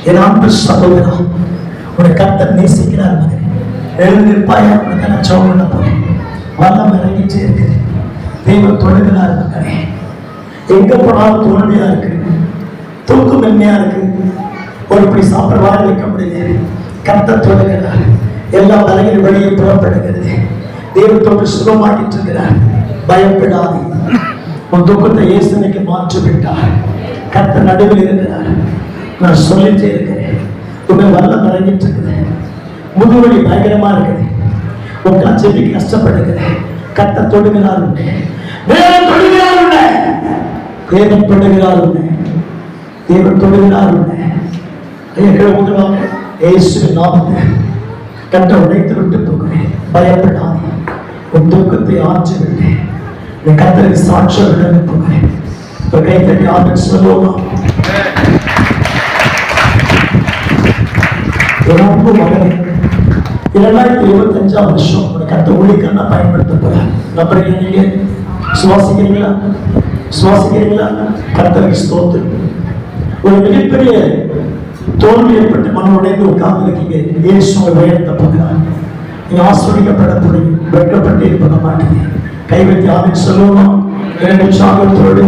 என் அன்பு சகோதரா, உன்னை கர்த்தர் நேசிக்கிறார் மகனே. எழுந்திருப்பாயா, உனக்கு நான் ஜெபம் பண்ண போறேன். வல்லம் இறங்கிட்டே இருக்குது. தெய்வம் தொழுகிறார் மகனே. எங்க போனாலும் தோல்வியா இருக்கு, தூக்கம் மென்மையா இருக்கு, ஒரு இப்படி சாப்பிட வாழ வைக்க முடியல. கர்த்தர் தொழுகிறார். எல்லா தலைகளும் வெளியே புறப்படுகிறது. தெய்வத்தோடு சுகமாக்கிட்டு இருக்கிறார். பயப்படாதே. உன் துக்கத்தை இயேசுவுக்கு மாற்றி விட்டார். கர்த்தர் நடுவில் இருக்கிறார். நான் சொல்லிட்டே இருக்கிறேன். உன்னை வல்லம் இறங்கிட்டு இருக்கிறேன். முதுவலி பயங்கரமா இருக்குது. உன் செவி கஷ்டப்படுகிறேன். கர்த்தர் தொடுகிறார். தேவன் தொடுகிறார். தேவன் தொடுகிறார். தேவன் தொடுகிறார். இயேசுவின் நாமத்தில் கர்த்தர் உடைத்து விட்டு போகிறேன். பயப்படாதே. உன் துக்கத்தை ஆற்றி விட்டேன். கர்த்தருக்கு சாட்சியாக போகிறேன். கைத்தட்டி ஆமென் சொல்லுவோமா? ரொம்ப மகனே, 2025 வருஷம் ஒரு கர்த்தர் ஊழியக்காரனா பயன்படுத்த போறார். நம்புறீங்க? நீங்க சுவாசிக்கிறீங்களா? சுவாசிக்கிறீங்களா? கர்த்தருக்கு ஸ்தோத்திரம். ஒரு மிகப்பெரிய தோல்வி ஏற்பட்டு மன உடைந்து உட்கார்ந்து இருக்கீங்க. இயேசுவை உயர்த்த போகிறார். நீங்க ஆஸ்வதிக்கப்பட முடியும். வெட்கப்பட்டு இருப்பத மாட்டீங்க. கை வைத்து ஆமென் சொல்லுவோமா? 2 உற்சாகத்தோடு